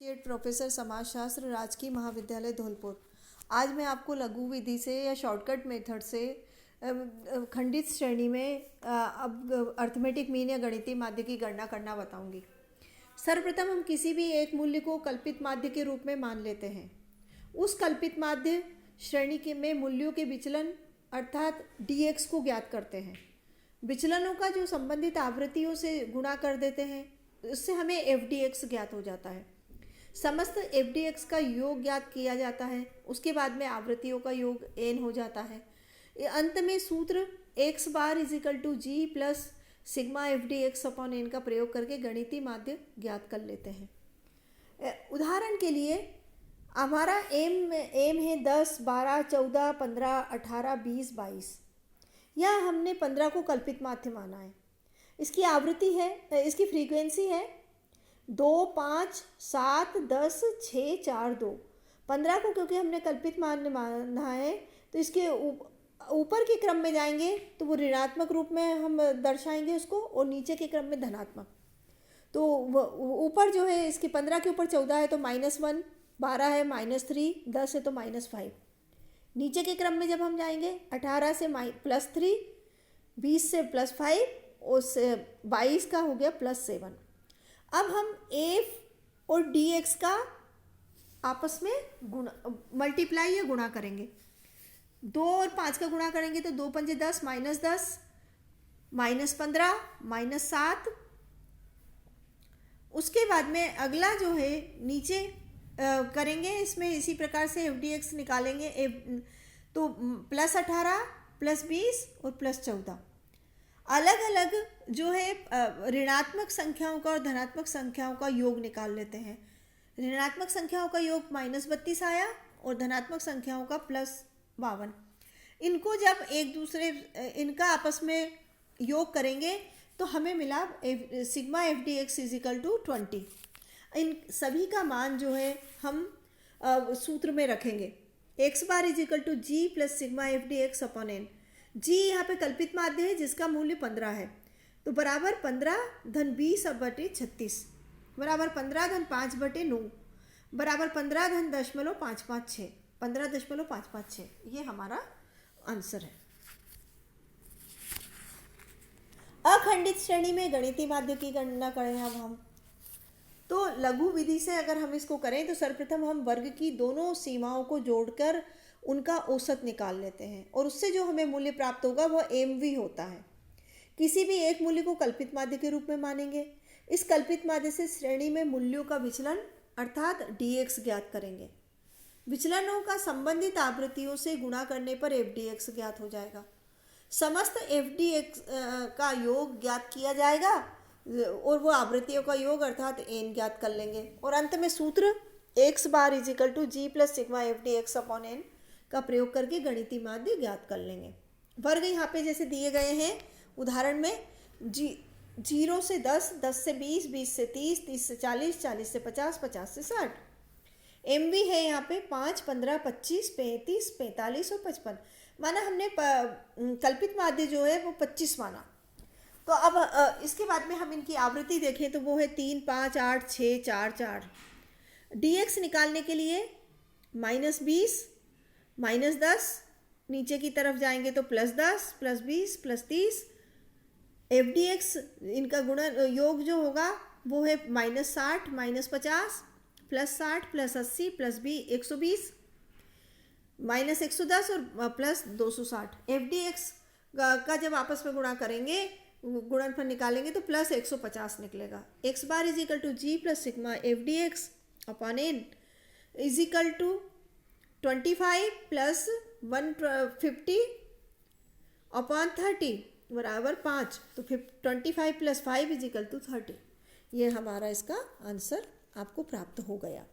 Professor समाजशास्त्र राजकीय महाविद्यालय धौलपुर। आज मैं आपको लघु विधि से या शॉर्टकट मेथड से खंडित श्रेणी में अब अर्थमेटिक मीन या गणितीय माध्य की गणना करना बताऊंगी। सर्वप्रथम हम किसी भी एक मूल्य को कल्पित माध्य के रूप में मान लेते हैं। उस कल्पित माध्य श्रेणी के में मूल्यों के विचलन अर्थात dx को ज्ञात करते हैं। विचलनों का जो संबंधित आवृत्तियों से गुणा कर देते हैं, उससे हमें fdx ज्ञात हो जाता है। समस्त fdx का योग ज्ञात किया जाता है। उसके बाद में आवृत्तियों का योग n हो जाता है। अंत में सूत्र x bar equal to g plus sigma fdx upon n का प्रयोग करके गणितीय माध्य ज्ञात कर लेते हैं। उदाहरण के लिए हमारा m है 10, 12, 14, 15, 18, 20, 22। या हमने 15 को कल्पित माध्य माना है। इसकी आवृत्ति है, इसकी फ्रीक्वेंसी है 2, 5, 7, 10, 6, 4, 2। 15 को क्योंकि हमने कल्पित माध्य माना है तो इसके ऊपर के क्रम में जाएंगे तो वो ऋणात्मक रूप में हम दर्शाएंगे उसको, और नीचे के क्रम में धनात्मक। तो ऊपर जो है इसके 15 के ऊपर 14 है तो -1, 12 है -3, 10 है तो -5। नीचे के क्रम में जब हम जाएंगे 18 से +3, 20 से +5 और 22 का हो गया +7। अब हम f और dx का आपस में मल्टीप्लाई या गुणा करेंगे। 2 और 5 का गुणा करेंगे तो 2 पंजे 10, -10, -15, -7। उसके बाद में अगला जो है नीचे करेंगे, इसमें इसी प्रकार से fdx निकालेंगे। तो +18, +20 और +14 अलग अलग जो है ऋणात्मक संख्याओं का और धनात्मक संख्याओं का योग निकाल लेते हैं। ऋणात्मक संख्याओं का योग -32 आया और धनात्मक संख्याओं का +52। इनको जब इनका आपस में योग करेंगे तो हमें मिला सिग्मा fdx इजिकल टू 20। इन सभी का मान जो है हम सूत्र में रखेंगे। x bar equal to g plus sigma fdx upon n। G यहाँ पे कल्पित माध्य है जिसका मूल्य 15 है, तो बराबर 15 धन 20 बटे 36 बराबर 15 धन 5 बटे 9 बराबर 15 धन 0.556 15.556। ये हमारा आंसर है। अखंडित श्रेणी में गणितीय माध्य की गणना करें अब हम तो लघु विधि से अगर हम इसको करें तो सर्वप्रथम हम वर्ग की दोनों सीमाओं को जोड़कर उनका औसत निकाल लेते हैं और उससे जो हमें मूल्य प्राप्त होगा वह mv होता है। किसी भी एक मूल्य को कल्पित माध्य के रूप में मानेंगे। इस कल्पित माध्य से श्रेणी में मूल्यों का विचलन अर्थात dx ज्ञात करेंगे। विचलनों का संबंधित आवृत्तियों से गुणा करने पर fdx ज्ञात हो जाएगा। समस्त fdx का योग ज्ञात किया जाएगा और वो आवृत्तियों का योग अर्थात n ज्ञात कर लेंगे। और अंत में सूत्र x bar equal to g plus sigma fdx upon n का प्रयोग करके गणितीय माध्य ज्ञात कर लेंगे। वर्ग यहाँ पे जैसे दिए गए हैं उदाहरण में 0 से 10, 10 से 20, 20 से 30, 30 से 40, 40 से 50, 50 से 60। mv है यहाँ पे 5, 15, 25, 35, 45 और 55। माना हमने कल्पित माध्य जो है वो 25 माना। तो अब इसके बाद में हम इनकी आवृत्ति देखें तो वो है 3, 5, 8, 6, 4, 4। dx निकालने के लिए -20, -10, नीचे की तरफ जाएंगे तो +10, +20, +30। fdx इनका गुणा योग जो होगा वो है -60, -50, +60, +80, +120, -110 और +260। fdx का जब आपस में गुणा करेंगे, गुणनफल निकालेंगे तो +150 निकलेगा। x bar equal to g plus sigma fdx upon n equal to 25 plus 150 upon 30 बराबर 5। तो 25 प्लस 5 इजिकल टू 30। ये हमारा इसका आंसर आपको प्राप्त हो गया।